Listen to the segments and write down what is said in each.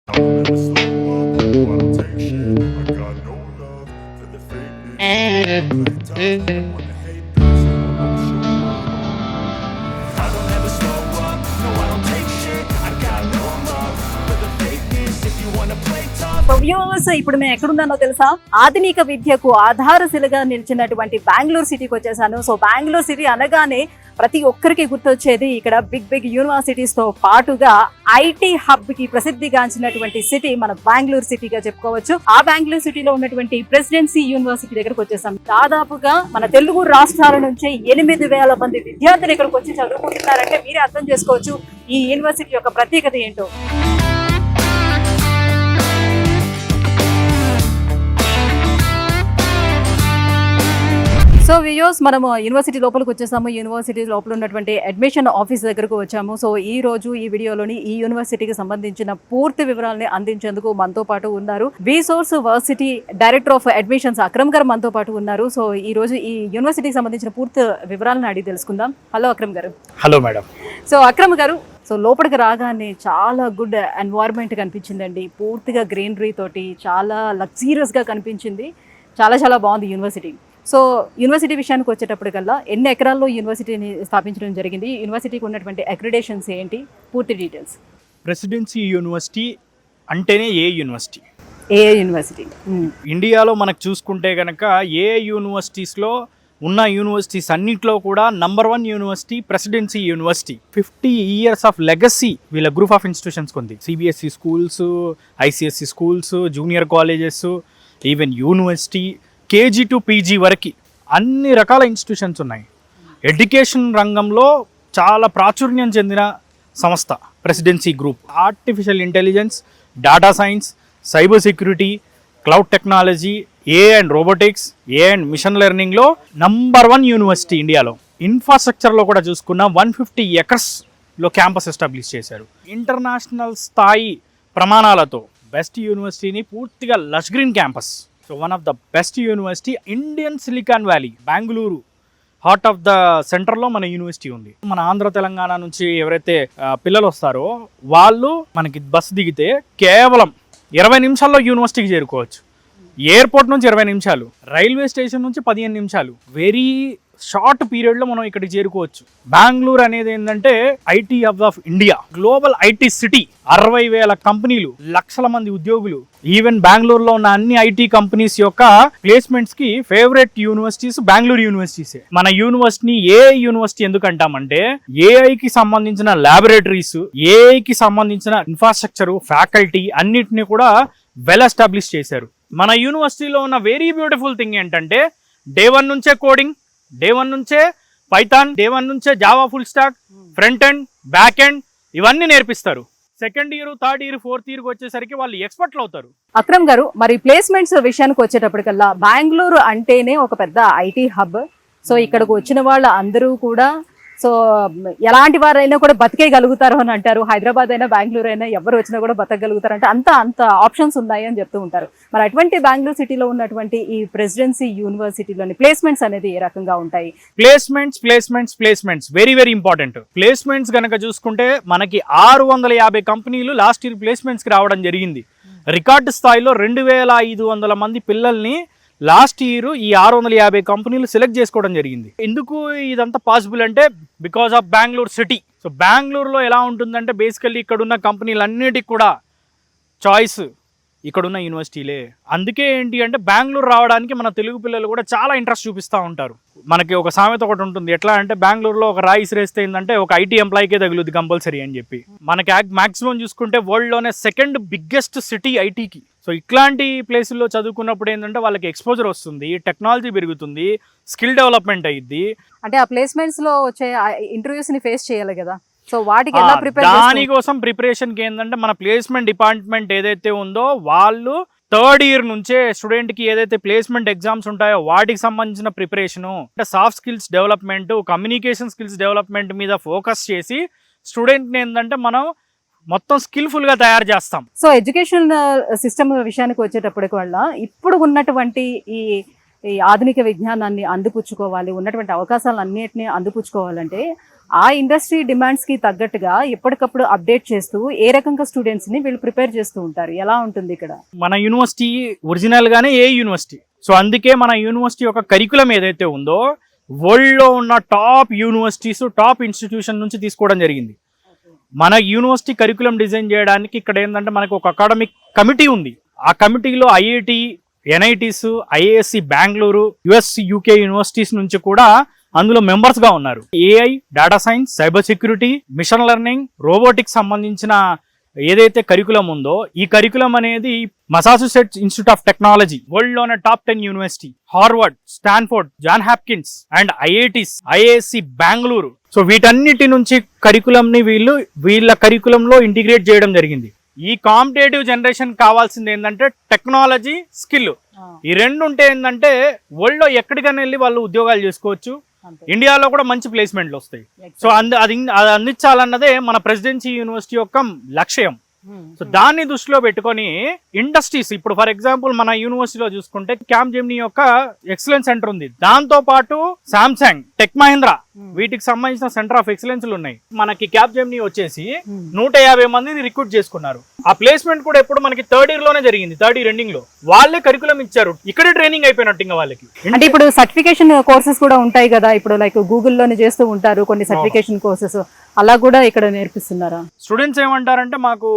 don't ever slow up, no, I don't take shit. I got no love for the fakeness. Playing tough, I wanna hate this. I'ma show up. I don't ever slow up, no, I don't take shit. I got no love for the fakeness. If you wanna play tough. Viewers, ఇప్పుడు మేము ఎక్కడున్నానో తెలుసా? ఆధునిక విద్యకు ఆధారశిలగా నిలిచినటువంటి బెంగళూరు సిటీకి వచ్చేసాను. So Bengaluru city అనగానే ప్రతి ఒక్కరికి గుర్తొచ్చేది ఇక్కడ బిగ్ యూనివర్సిటీస్ తో పాటుగా ఐటీ హబ్ కి ప్రసిద్ధిగాంచినటువంటి సిటీ మన బెంగళూరు సిటీగా చెప్పుకోవచ్చు. ఆ బెంగళూరు సిటీలో ఉన్నటువంటి ప్రెసిడెన్సీ యూనివర్సిటీ దగ్గరకు వచ్చేసాం. దాదాపుగా మన తెలుగు రాష్ట్రాల నుంచి 8,000 మంది విద్యార్థులు ఇక్కడికి వచ్చి చదువుకుంటున్నారంటే మీరే అర్థం చేసుకోవచ్చు ఈ యూనివర్సిటీ యొక్క ప్రత్యేకత ఏంటో. సో వ్యూవర్స్, మనము యూనివర్సిటీ లోపలికి వచ్చేసాము. యూనివర్సిటీ లోపల ఉన్నటువంటి అడ్మిషన్ ఆఫీస్ దగ్గరకు వచ్చాము. సో ఈ రోజు ఈ వీడియోలోని ఈ యూనివర్సిటీకి సంబంధించిన పూర్తి వివరాలని అందించేందుకు మనతో పాటు ఉన్నారు Vsource varsity director of admissions Akram గారు మనతో పాటు ఉన్నారు. సో ఈ రోజు ఈ యూనివర్సిటీకి సంబంధించిన పూర్తి వివరాలను అడిగి తెలుసుకుందాం. హలో అక్రమ్ గారు. Hello madam. సో అక్రమ్ గారు, సో లోపలికి రాగానే చాలా గుడ్ ఎన్వైర్న్మెంట్ కనిపించిందండి. పూర్తిగా గ్రీనరీ తోటి చాలా లగ్జీరియస్గా కనిపించింది. చాలా బాగుంది యూనివర్సిటీ. సో యూనివర్సిటీ విషయానికి వచ్చేటప్పటికల్లా ఎన్ని ఎకరాల్లో యూనివర్సిటీని స్థాపించడం జరిగింది, యూనివర్సిటీకి ఉన్నటువంటి అక్రిడేషన్స్ ఏంటి, పూర్తి డీటెయిల్స్. ప్రెసిడెన్సీ యూనివర్సిటీ అంటేనే ఏ యూనివర్సిటీ. ఇండియాలో మనకు చూసుకుంటే కనుక యూనివర్సిటీస్లో ఉన్న యూనివర్సిటీస్ అన్నింటిలో కూడా number 1 university presidency university. 50 years of legacy వీళ్ళ గ్రూప్ ఆఫ్ ఇన్స్టిట్యూషన్స్ ఉంది. CBSE schools, ICSE schools, junior colleges, even university KG to PG వరకు అన్ని రకాల ఇన్స్టిట్యూషన్స్ ఉన్నాయి. ఎడ్యుకేషన్ రంగంలో చాలా ప్రాచుర్యం చెందిన సంస్థ presidency group. Artificial intelligence, data science, cyber security, cloud technology, AI and robotics, AI and machine లెర్నింగ్లో నంబర్ 1 యూనివర్సిటీ ఇండియాలో. ఇన్ఫ్రాస్ట్రక్చర్లో కూడా చూసుకున్న 150 acresలో క్యాంపస్ ఎస్టాబ్లిష్ చేశారు. ఇంటర్నేషనల్ స్థాయి ప్రమాణాలతో బెస్ట్ యూనివర్సిటీని పూర్తిగా lush green campus. So one of the best university Indian silicon valley, Bengaluru heart of the సెంటర్లో మన యూనివర్సిటీ ఉంది. మన ఆంధ్ర తెలంగాణ నుంచి ఎవరైతే పిల్లలు వస్తారో వాళ్ళు మనకి బస్సు దిగితే కేవలం 20 నిమిషాల్లో యూనివర్సిటీకి చేరుకోవచ్చు. ఎయిర్పోర్ట్ నుంచి 20 నిమిషాలు, రైల్వే స్టేషన్ నుంచి 15 నిమిషాలు, వెరీ షార్ట్ పీరియడ్లో మనం ఇక్కడికి చేరుకోవచ్చు. బెంగళూరు అనేది ఏంటంటే IT hub of India, global IT city. 60,000 కంపెనీలు, లక్షల మంది ఉద్యోగులు. ఈవెన్ బెంగళూరులో ఉన్న అన్ని ఐటీ కంపెనీస్ యొక్క ప్లేస్మెంట్స్ కి ఫేవరెట్ యూనివర్సిటీస్ బెంగళూరు యూనివర్సిటీసే. మన యూనివర్సిటీని ఏఐ యూనివర్సిటీ ఎందుకంటామంటే ఏఐకి సంబంధించిన ల్యాబొరేటరీస్, ఏఐకి సంబంధించిన ఇన్ఫ్రాస్ట్రక్చర్, ఫ్యాకల్టీ అన్నిటిని కూడా వెల్ ఎస్టాబ్లిష్ చేశారు. మన యూనివర్సిటీలో ఉన్న వెరీ బ్యూటిఫుల్ థింగ్ ఏంటంటే డే 1 నుంచే కోడింగ్, డే 1 నుంచే పైథాన్, డే 1 నుంచే Java full stock, front end, back end ఇవన్నీ నేర్పిస్తారు. Second year, third year, fourth ఇయర్కి వచ్చేసరికి వాళ్ళు ఎక్స్పర్ట్లు అవుతారు. అక్రమ్ గారు, మరి ప్లేస్మెంట్స్ విషయానికి వచ్చేటప్పటికల్లా బెంగళూరు అంటేనే ఒక పెద్ద ఐటీ హబ్. సో ఇక్కడికి వచ్చిన వాళ్ళు అందరూ కూడా సో ఎలాంటి వారైనా కూడా బతికేయగలుగుతారు అని అంటారు. హైదరాబాద్ అయినా బెంగళూరు అయినా ఎవరు వచ్చినా కూడా బతకగలుగుతారు అంటే అంత ఆప్షన్స్ ఉన్నాయి అని చెప్తూ ఉంటారు. మరి అటువంటి బెంగళూరు సిటీలో ఉన్నటువంటి ఈ ప్రెసిడెన్సీ యూనివర్సిటీలోని ప్లేస్మెంట్స్ అనేది ఏ రకంగా ఉంటాయి? Placements very important. ప్లేస్మెంట్స్ కనుక చూసుకుంటే మనకి 650 కంపెనీలు లాస్ట్ ఇయర్ ప్లేస్మెంట్స్కి రావడం జరిగింది. రికార్డు స్థాయిలో 2,500 మంది పిల్లల్ని లాస్ట్ ఇయర్ ఈ 650 కంపెనీలు సెలెక్ట్ చేసుకోవడం జరిగింది. ఎందుకు ఇదంతా పాసిబుల్ అంటే because of Bengaluru city. So బెంగళూరులో ఎలా ఉంటుందంటే బేసికల్లీ ఇక్కడున్న కంపెనీలన్నిటికి కూడా చాయిస్ ఇక్కడున్న యూనివర్సిటీలే. అందుకే ఏంటి అంటే బెంగళూరు రావడానికి మన తెలుగు పిల్లలు కూడా చాలా ఇంట్రెస్ట్ చూపిస్తూ ఉంటారు. మనకి ఒక సామెత ఒకటి ఉంటుంది, ఎట్లా అంటే బెంగళూరులో ఒక రాయి ఇసిరేస్తే ఏంటంటే ఒక ఐటీ ఎంప్లాయీకే తగులుద్ది కంపల్సరీ అని చెప్పి. మనకి మాక్సిమం చూసుకుంటే వరల్డ్లోనే సెకండ్ బిగ్గెస్ట్ సిటీ ఐటీకి. సో ఇట్లాంటి ప్లేసుల్లో చదువుకున్నప్పుడు ఏంటంటే వాళ్ళకి ఎక్స్పోజర్ వస్తుంది, టెక్నాలజీ పెరుగుతుంది, స్కిల్ డెవలప్మెంట్ అయ్యిద్ది. అంటే ఆ ప్లేస్మెంట్స్ లో వచ్చే ఇంటర్వ్యూస్ ని ఫేస్ చేయాలి కదా. సో వాటికి ఎలా ప్రిపేర్? దానికోసం ప్రిపరేషన్కి ఏంటంటే మన ప్లేస్మెంట్ డిపార్ట్మెంట్ ఏదైతే ఉందో వాళ్ళు థర్డ్ ఇయర్ నుంచే స్టూడెంట్కి ఏదైతే ప్లేస్మెంట్ ఎగ్జామ్స్ ఉంటాయో వాటికి సంబంధించిన ప్రిపరేషను, అంటే soft skills development, communication skills development మీద ఫోకస్ చేసి స్టూడెంట్ని ఏంటంటే మనం మొత్తం స్కిల్ఫుల్గా తయారు చేస్తాం. సో ఎడ్యుకేషన్ సిస్టమ్ విషయానికి వచ్చేటప్పటికి వల్ల ఇప్పుడు ఉన్నటువంటి ఈ ఆధునిక విజ్ఞానాన్ని అందిపుచ్చుకోవాలి, ఉన్నటువంటి అవకాశాలు అన్నిటినీ అందిపుచ్చుకోవాలంటే ఆ ఇండస్ట్రీ డిమాండ్స్ కి తగ్గట్టుగా ఎప్పటికప్పుడు అప్డేట్ చేస్తూ ఏ రకంగా స్టూడెంట్స్ ని వీళ్ళు ప్రిపేర్ చేస్తూ ఉంటారు, ఎలా ఉంటుంది ఇక్కడ? మన యూనివర్సిటీ ఒరిజినల్ గానే ఏ యూనివర్సిటీ, సో అందుకే మన యూనివర్సిటీ యొక్క కరికులం ఏదైతే ఉందో వరల్డ్ లో ఉన్న టాప్ యూనివర్సిటీస్, టాప్ ఇన్స్టిట్యూషన్ నుంచి తీసుకోవడం జరిగింది. మన యూనివర్సిటీ కరికులం డిజైన్ చేయడానికి ఇక్కడ ఏంటంటే మనకు ఒక అకాడమిక్ కమిటీ ఉంది. ఆ కమిటీలో IIT, NITs, IISc Bengaluru, US, UK universities నుంచి కూడా అందులో మెంబర్స్ గా ఉన్నారు. AI, data science, cyber security, machine learning, robotics సంబంధించిన ఏదైతే కరికులం ఉందో ఈ కరికులం అనేది Massachusetts Institute of Technology, world లోనే top 10 university, Harvard, Stanford, Johns Hopkins and IITs, IISc Bengaluru, so వీటన్నిటి నుంచి కరికులం ని వీళ్ళ కరికులంలో ఇంటిగ్రేట్ చేయడం జరిగింది. ఈ కాంపిటేటివ్ జనరేషన్ కావాల్సింది ఏంటంటే టెక్నాలజీ, స్కిల్. ఈ రెండు ఉంటే ఏంటంటే వరల్డ్ లో ఎక్కడికైనా వెళ్ళి వాళ్ళు ఉద్యోగాలు చేసుకోవచ్చు, ఇండియాలో కూడా మంచి ప్లేస్మెంట్లు వస్తాయి. సో అది అందించాలన్నదే మన ప్రెసిడెన్సీ యూనివర్సిటీ యొక్క లక్ష్యం. సో దాన్ని దృష్టిలో పెట్టుకొని ఇండస్ట్రీస్, ఇప్పుడు ఫర్ ఎగ్జాంపుల్ మన యూనివర్సిటీలో చూసుకుంటే క్యాప్జెమినీ యొక్క ఎక్సలెన్స్ సెంటర్ ఉంది, దాంతో పాటు సామ్సంగ్, టెక్ మహీంద్రా వీటికి సంబంధించిన సెంటర్ ఆఫ్ ఎక్సలెన్స్ ఉన్నాయి. మనకి క్యాప్జెమినీ వచ్చేసి 150 మందిని రిక్రూట్ చేసుకున్నారు. ఆ ప్లేస్మెంట్ కూడా ఎప్పుడు మనకి థర్డ్ ఇయర్ లోనే జరిగింది, థర్డ్ ఇయర్ ఎండింగ్ లో వాళ్ళే కరికులం ఇచ్చారు, ఇక్కడే ట్రైనింగ్ అయిపోయినట్టు ఇంకా వాళ్ళకి. అంటే ఇప్పుడు సర్టిఫికేషన్ కోర్సెస్ కూడా ఉంటాయి కదా, ఇప్పుడు లైక్ గూగుల్లోనే చేస్తూ ఉంటారు కొన్ని సర్టిఫికేషన్ కోర్సెస్, అలా కూడా ఇక్కడ నేర్పిస్తున్నారా? స్టూడెంట్స్ ఏమంటారంటే మాకు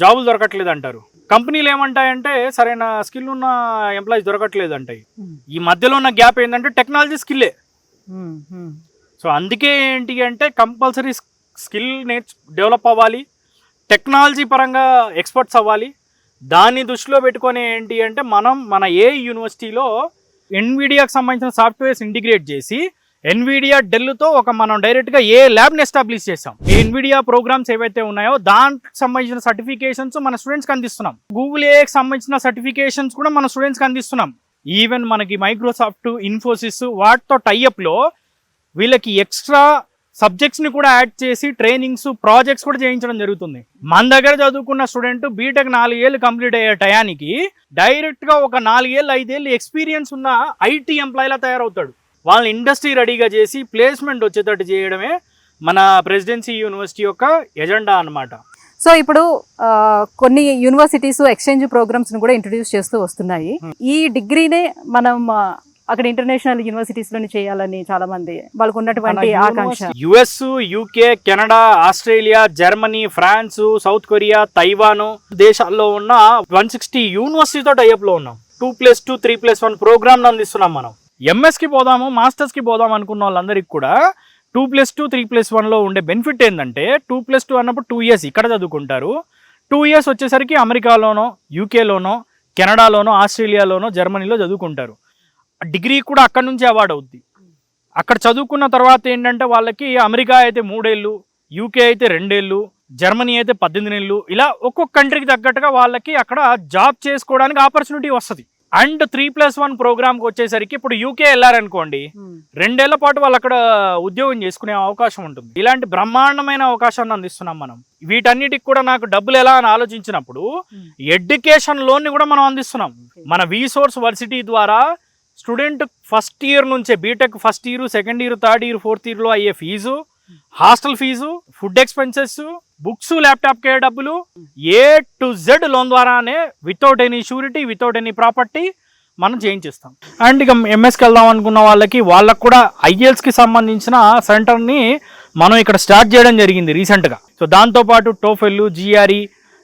జాబులు దొరకట్లేదు అంటారు, కంపెనీలు ఏమంటాయంటే సరైన స్కిల్ ఉన్న ఎంప్లాయీస్ దొరకట్లేదు అంటాయి. ఈ మధ్యలో ఉన్న గ్యాప్ ఏంటంటే టెక్నాలజీ స్కిల్లే. సో అందుకే ఏంటి అంటే కంపల్సరీ స్కిల్ డెవలప్ అవ్వాలి, టెక్నాలజీ పరంగా ఎక్స్పర్ట్స్ అవ్వాలి. దాన్ని దృష్టిలో పెట్టుకొని ఏంటి అంటే మన ఏ యూనివర్సిటీలో ఎన్విడియాకి సంబంధించిన సాఫ్ట్వేర్స్ ఇంటిగ్రేట్ చేసి ఎన్విడియా డెల్తో మనం డైరెక్ట్గా ఏ ల్యాబ్ని ఎస్టాబ్లిష్ చేసాం. ఈ ఎన్విడియా ప్రోగ్రామ్స్ ఏవైతే ఉన్నాయో దానికి సంబంధించిన సర్టిఫికేషన్స్ మన స్టూడెంట్స్కి అందిస్తున్నాం. గూగుల్ ఏకి సంబంధించిన సర్టిఫికేషన్స్ కూడా మన స్టూడెంట్స్కి అందిస్తున్నాం. ఈవెన్ మనకి మైక్రోసాఫ్ట్, ఇన్ఫోసిస్ వాటితో టైఅప్లో వీళ్ళకి ఎక్స్ట్రా సబ్జెక్ట్స్ని కూడా యాడ్ చేసి ట్రైనింగ్స్, ప్రాజెక్ట్స్ కూడా చేయించడం జరుగుతుంది. మన దగ్గర చదువుకున్న స్టూడెంట్ బీటెక్ 4 ఏళ్ళు కంప్లీట్ అయ్యే టయానికి డైరెక్ట్గా ఒక 4 ఏళ్ళు 5 ఏళ్ళు ఎక్స్పీరియన్స్ ఉన్న ఐటీ ఎంప్లాయీలా తయారవుతాడు. వాళ్ళని ఇండస్ట్రీ రెడీగా చేసి ప్లేస్మెంట్ వచ్చేటట్టు చేయడమే మన ప్రెసిడెన్సీ యూనివర్సిటీ యొక్క ఎజెండా అన్నమాట. సో ఇప్పుడు కొన్ని యూనివర్సిటీస్ ఎక్స్చేంజ్ ప్రోగ్రామ్స్ కూడా ఇంట్రొడ్యూస్ చేస్తూ వస్తున్నాయి. ఈ డిగ్రీనే మనం అక్కడ ఇంటర్నేషనల్ యూనివర్సిటీస్ లోని చేయాలని చాలా మంది వాళ్ళకు ఉన్నటువంటి ఆకాంక్ష. US, UK, Canada, Australia, Germany, France, South Korea, Taiwan దేశాల్లో ఉన్న 160 యూనివర్సిటీతో టైఅప్ లో ఉన్నాం. 2+2, 3+1 ప్రోగ్రామ్ అందిస్తున్నాం. మనం ఎంఎస్ కి పోదాము, మాస్టర్స్ కి పోదాం అనుకున్న వాళ్ళందరికీ కూడా 2+2, 3+1 లో ఉండే బెనిఫిట్ ఏంటంటే 2+2 అన్నప్పుడు 2 years ఇక్కడ చదువుకుంటారు. 2 years వచ్చేసరికి అమెరికాలోనో, యూకేలోనో, కెనడాలోనో, ఆస్ట్రేలియాలోనో, జర్మనీలో చదువుకుంటారు. డిగ్రీ కూడా అక్కడ నుంచి అవార్డు అవుద్ది. అక్కడ చదువుకున్న తర్వాత ఏంటంటే వాళ్ళకి అమెరికా అయితే 3 ఏళ్ళు, యూకే అయితే 2 ఏళ్ళు, జర్మనీ అయితే 18 ఏళ్ళు, ఇలా ఒక్కొక్క కంట్రీకి తగ్గట్టుగా వాళ్ళకి అక్కడ జాబ్ చేసుకోవడానికి ఆపర్చునిటీ వస్తుంది. అండ్ 3+1 ప్రోగ్రామ్కి వచ్చేసరికి ఇప్పుడు యూకే వెళ్ళారనుకోండి, 2 ఏళ్ల పాటు వాళ్ళు అక్కడ ఉద్యోగం చేసుకునే అవకాశం ఉంటుంది. ఇలాంటి బ్రహ్మాండమైన అవకాశాన్ని అందిస్తున్నాం మనం. వీటన్నిటికి కూడా నాకు డబ్బులు ఎలా అని ఆలోచించినప్పుడు ఎడ్యుకేషన్ లోన్ ని కూడా మనం అందిస్తున్నాం. మన విసోర్స్ వర్సిటీ ద్వారా స్టూడెంట్ ఫస్ట్ ఇయర్ నుంచే BTech first year, second year, third year, fourth year లో అయ్యే fees, hostel fees, food expenses, books, laptop కే డబ్బులు, A to Z లోన్ ద్వారానే without any surety, without any property మనం చేయించేస్తాం. And ఇక ఎంఎస్కి వెళ్దాం అనుకున్న వాళ్ళకు కూడా ఐఎల్స్ కి సంబంధించిన సెంటర్ని మనం ఇక్కడ స్టార్ట్ చేయడం జరిగింది రీసెంట్గా. సో దాంతోపాటు టోఫెల్, GRE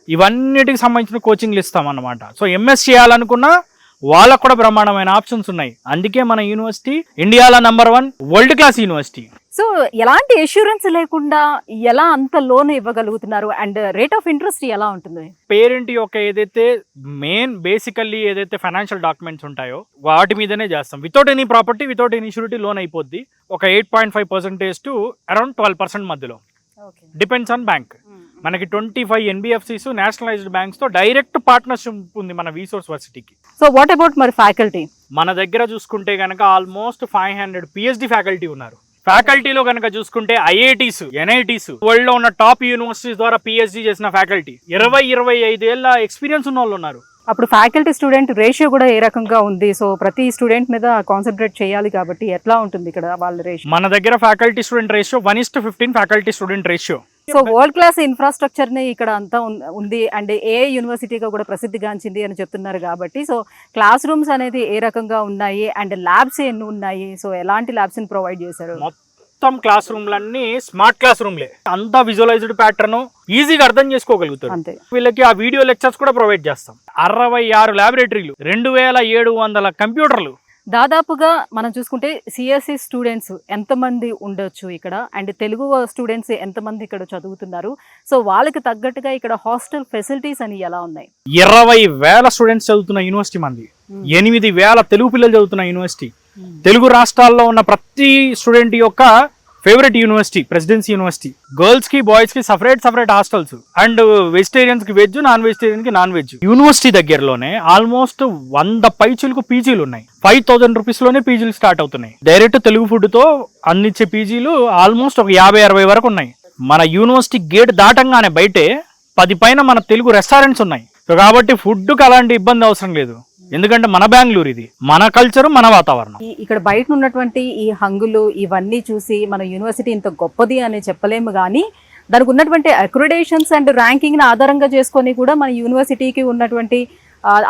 ఇవన్నిటికి సంబంధించిన కోచింగ్లు ఇస్తాం అన్నమాట. సో ఎంఎస్ చేయాలనుకున్నా వాళ్ళకు కూడా బ్రహ్మాండమైన ఆప్షన్స్ ఉన్నాయి. అందుకే మన యూనివర్సిటీ ఇండియాలో #1 వరల్డ్ క్లాస్ యూనివర్సిటీ. సో ఎలాంటి అష్యూరెన్స్ లేకుండా ఎలా అంత లోన్ ఇవ్వగలుగుతున్నారు? అండ్ రేట్ ఆఫ్ ఇంట్రెస్ట్ ఎలా ఉంటుంది? పేరెంట్ యొక్క ఏదైతే బేసికల్లీ ఏదైతే ఫైనాన్షియల్ డాక్యుమెంట్స్ ఉంటాయో వాటి మీదనే చేస్తాం. Without any property, without any surety loan అయిపోద్ది. ఒక 8.5% to around 12% మధ్యలో, డిపెండ్స్ ఆన్ బ్యాంక్. మనకి 25 NBFCs, నేషనలైజ్డ్ బ్యాంక్స్ తో డైరెక్ట్ పార్ట్నర్షిప్ ఉంది మన విసోర్స్ వర్సిటీకి. సో వాట్ అబౌట్ మరి ఫ్యాకల్టీ? మన దగ్గర చూసుకుంటే కనుక ఆల్మోస్ట్ 500 PhD ఫ్యాకల్టీ ఉన్నారు. ఫ్యాకల్టీలో కనుక చూసుకుంటే ఐఐటీస్, ఎన్ఐటీస్, వరల్డ్ లో ఉన్న టాప్ యూనివర్సిటీస్ ద్వారా PhD చేసిన ఫ్యాకల్టీ, 20-25 ఏళ్ళ ఎక్స్పీరియన్స్ ఉన్న వాళ్ళు ఉన్నారు. అప్పుడు ఫ్యాకల్టీ స్టూడెంట్ రేషియో కూడా ఏ రకంగా ఉంది? సో ప్రతి స్టూడెంట్ మీద కాన్సన్ట్రేట్ చేయాలి కాబట్టి ఎట్లా ఉంటుంది ఇక్కడ వాళ్ళ రేషియో? మన దగ్గర faculty student ratio 1:15 faculty student ratio. So world class infrastructure ని ఇక్కడ అంతా ఉంది అండ్ ఏ యూనివర్సిటీగా కూడా ప్రసిద్ధిగాంచింది అని చెప్తున్నారు కాబట్టి, సో క్లాస్ రూమ్స్ అనేది ఏ రకంగా ఉన్నాయి అండ్ ల్యాబ్స్ ఎన్ని ఉన్నాయి? సో ఎలాంటి ల్యాబ్స్ ని ప్రొవైడ్ చేశారు? మొత్తం క్లాస్ రూమ్లన్నీ స్మార్ట్ క్లాస్ రూమ్లే, అంతా విజువలైజ్డ్ ప్యాటర్న్, ఈజీగా అర్థం చేసుకోగలుగుతారు. అంతే. వీళ్ళకి ఆ వీడియో లెక్చర్స్ కూడా ప్రొవైడ్ చేస్తాం. 66 ల్యాబొరేటరీలు, 2700 కంప్యూటర్లు. దాదాపుగా మనం చూసుకుంటే సిఎస్సి స్టూడెంట్స్ ఎంతమంది ఉండొచ్చు ఇక్కడ అండ్ తెలుగు స్టూడెంట్స్ ఎంతమంది ఇక్కడ చదువుతున్నారు? సో వాళ్ళకి తగ్గట్టుగా ఇక్కడ హాస్టల్ ఫెసిలిటీస్ అని ఎలా ఉన్నాయి? 20,000 స్టూడెంట్స్ చదువుతున్న యూనివర్సిటీ మంది, 8,000 తెలుగు పిల్లలు చదువుతున్న యూనివర్సిటీ. తెలుగు రాష్ట్రాల్లో ఉన్న ప్రతి స్టూడెంట్ యొక్క favourite university presidency university. Girls కి బాయ్స్ కి సపరేట్ హాస్టల్స్ అండ్ వెజిటేరియన్స్ కి వెజ్, నాన్ వెజిటేరియన్ కి నాన్ వెజ్. యూనివర్సిటీ దగ్గరలోనే ఆల్మోస్ట్ 100 పైచులకు పీజీలు ఉన్నాయి. 5,000 రూపీస్ లోనే పీజీలు స్టార్ట్ అవుతున్నాయి. డైరెక్ట్ తెలుగు ఫుడ్ తో అందించే పీజీలు ఆల్మోస్ట్ ఒక 50-60 వరకు ఉన్నాయి. మన యూనివర్సిటీ గేట్ దాటంగానే బయటే 10 పైన మన తెలుగు రెస్టారెంట్స్ ఉన్నాయి. సో కాబట్టి ఫుడ్ కి అలాంటి ఇబ్బంది అవసరం లేదు, ఎందుకంటే మన బెంగళూరు, ఇది మన కల్చర్, మన వాతావరణం. ఇక్కడ బయట ఉన్నటువంటి ఈ హంగులు ఇవన్నీ చూసి మన యూనివర్సిటీ ఇంత గొప్పది అని చెప్పలేము, కానీ దానికి ఉన్నటువంటి అక్రిడేషన్స్ అండ్ ర్యాంకింగ్ ని ఆధారంగా చేసుకొని కూడా మన యూనివర్సిటీకి ఉన్నటువంటి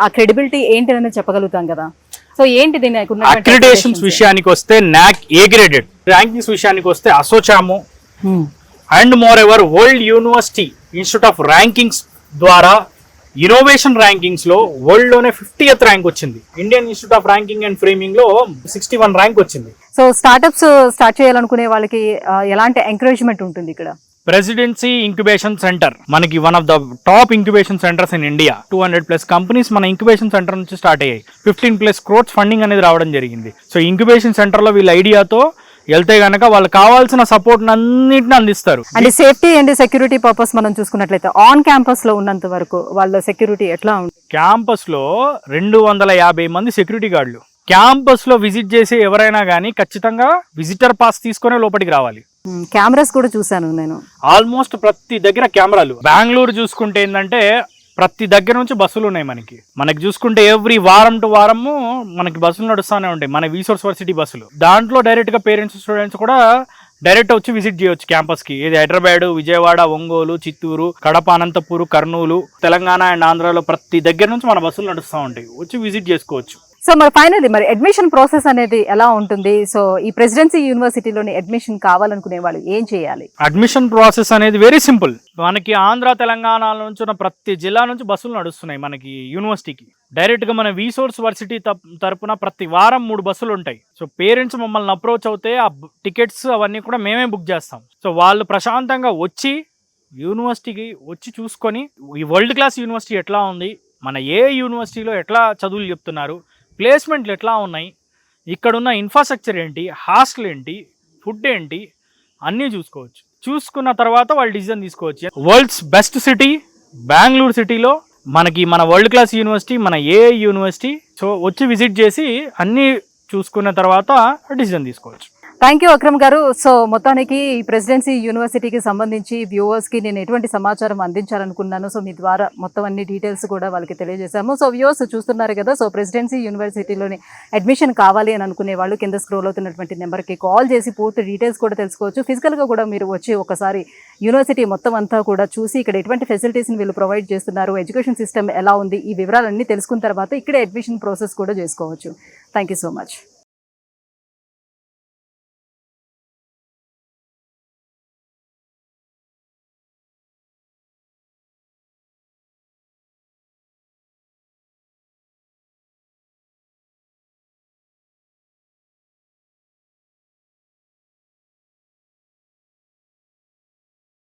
ఆ క్రెడిబిలిటీ ఏంటి అని చెప్పగలుగుతాం కదా. సో ఏంటి దీని అక్రిడేషన్స్ విషయానికి వస్తే నాక్ ఏ గ్రేడెడ్, ర్యాంకింగ్స్ విషయానికి వస్తే ASSOCHAM and more ever world university institute of rankings ద్వారా ఇన్నోవేషన్ ర్యాంకింగ్స్ లో వరల్డ్ లోనే 50th ర్యాంక్ వచ్చింది. Indian institute of ranking and framing లో 61 ర్యాంక్ వచ్చింది. సో స్టార్ట్అప్స్ స్టార్ట్ చేయాలనుకునే వాళ్ళకి ఎలాంటి ఎంకరేజ్మెంట్ ఉంటుంది ఇక్కడ? ప్రెసిడెన్సీ ఇంక్యుబేషన్ సెంటర్ మనకి one of the top incubation centres in India. 200+ companies మన ఇంక్యుబేషన్ సెంటర్ నుంచి స్టార్ట్ అయ్యాయి. 15+ crores ఫండింగ్ అనేది రావడం జరిగింది. సో ఇంక్యుబేషన్ సెంటర్ లో వీళ్ళ ఐడియాతో వెళ్తే గనక వాళ్ళకి కావాల్సిన సపోర్ట్ అన్నిటిని అందిస్తారు. And safety and security purpose మనం చూసుకున్నట్లయితే ఆన్ క్యాంపస్ లో ఉన్నంత వరకు వాళ్ళ సెక్యూరిటీ ఎట్లా ఉంది? క్యాంపస్ లో 250 మంది సెక్యూరిటీ గార్డులు. క్యాంపస్ లో విజిట్ చేసే ఎవరైనా కానీ ఖచ్చితంగా విజిటర్ పాస్ తీసుకునే లోపలికి రావాలి. కెమెరాస్ కూడా చూసాను నేను, ఆల్మోస్ట్ ప్రతి దగ్గర కెమెరాలు. బెంగళూరు చూసుకుంటే ఏంటంటే ప్రతి దగ్గర నుంచి బస్సులు ఉన్నాయి. మనకి చూసుకుంటే ఎవ్రీ వారం టు వారము మనకి బస్సులు నడుస్తూనే ఉంటాయి, మన రిసోర్స్ వర్సిటీ బస్సులు. దాంట్లో డైరెక్ట్ గా పేరెంట్స్ స్టూడెంట్స్ కూడా డైరెక్ట్ వచ్చి విజిట్ చేయొచ్చు క్యాంపస్ కి. ఇది హైదరాబాద్, విజయవాడ, ఒంగోలు, చిత్తూరు, కడప, అనంతపూర్, కర్నూలు, తెలంగాణ అండ్ ఆంధ్రాలో ప్రతి దగ్గర నుంచి మన బస్సులు నడుస్తూ ఉంటాయి, వచ్చి విజిట్ చేసుకోవచ్చు. సో మరి ఫైనల్లీ మరి అడ్మిషన్ ప్రాసెస్ అనేది ఎలా ఉంటుంది? సో ఈ ప్రెసిడెన్సీ యూనివర్సిటీలోని అడ్మిషన్ కావాలనుకునే వాళ్ళు ఏం చేయాలి? అడ్మిషన్ ప్రాసెస్ అనేది వెరీ సింపుల్. మనకి ఆంధ్ర, తెలంగాణ నుంచి ఉన్న ప్రతి జిల్లా నుంచి బస్సులు నడుస్తున్నాయి మనకి యూనివర్సిటీకి. డైరెక్ట్ గా మన రిసోర్స్ వర్సిటీ తరపున ప్రతి వారం 3 బస్సులు ఉంటాయి. సో పేరెంట్స్ మమ్మల్ని అప్రోచ్ అవుతే ఆ టికెట్స్ అవన్నీ కూడా మేమే బుక్ చేస్తాం. సో వాళ్ళు ప్రశాంతంగా వచ్చి యూనివర్సిటీకి వచ్చి చూసుకొని ఈ వరల్డ్ క్లాస్ యూనివర్సిటీ ఎట్లా ఉంది, మన ఏ యూనివర్సిటీలో ఎట్లా చదువులు చెప్తున్నారు, ప్లేస్మెంట్లు ఎట్లా ఉన్నాయి, ఇక్కడున్న ఇన్ఫ్రాస్ట్రక్చర్ ఏంటి, హాస్టల్ ఏంటి, ఫుడ్ ఏంటి, అన్నీ చూసుకోవచ్చు. చూసుకున్న తర్వాత వాళ్ళు డిసిజన్ తీసుకోవచ్చు. వరల్డ్స్ బెస్ట్ సిటీ బెంగళూరు సిటీలో మనకి మన వరల్డ్ క్లాస్ యూనివర్సిటీ, మన ఏ యూనివర్సిటీ. సో వచ్చి విజిట్ చేసి అన్నీ చూసుకున్న తర్వాత డిసిజన్ తీసుకోవచ్చు. థ్యాంక్ యూ అక్రమ్ గారు. సో మొత్తానికి ఈ ప్రెసిడెన్సీ యూనివర్సిటీకి సంబంధించి వ్యూవర్స్కి నేను ఎటువంటి సమాచారం అందించాలనుకున్నాను, సో మీ ద్వారా మొత్తం అన్ని డీటెయిల్స్ కూడా వాళ్ళకి తెలియజేశాము. సో వ్యూవర్స్ చూస్తున్నారు కదా, సో ప్రెసిడెన్సీ యూనివర్సిటీలోని అడ్మిషన్ కావాలి అని అనుకునే వాళ్ళు కింద స్క్రోల్ అవుతున్నటువంటి నెంబర్కి కాల్ చేసి పూర్తి డీటెయిల్స్ కూడా తెలుసుకోవచ్చు. ఫిజికల్గా కూడా మీరు వచ్చి ఒకసారి యూనివర్సిటీ మొత్తం అంతా కూడా చూసి ఇక్కడ ఎటువంటి ఫెసిలిటీస్ని వీళ్ళు ప్రొవైడ్ చేస్తున్నారు, ఎడ్యుకేషన్ సిస్టమ్ ఎలా ఉంది, ఈ వివరాలన్నీ తెలుసుకున్న తర్వాత ఇక్కడ అడ్మిషన్ ప్రాసెస్ కూడా చేసుకోవచ్చు. Thank you so much.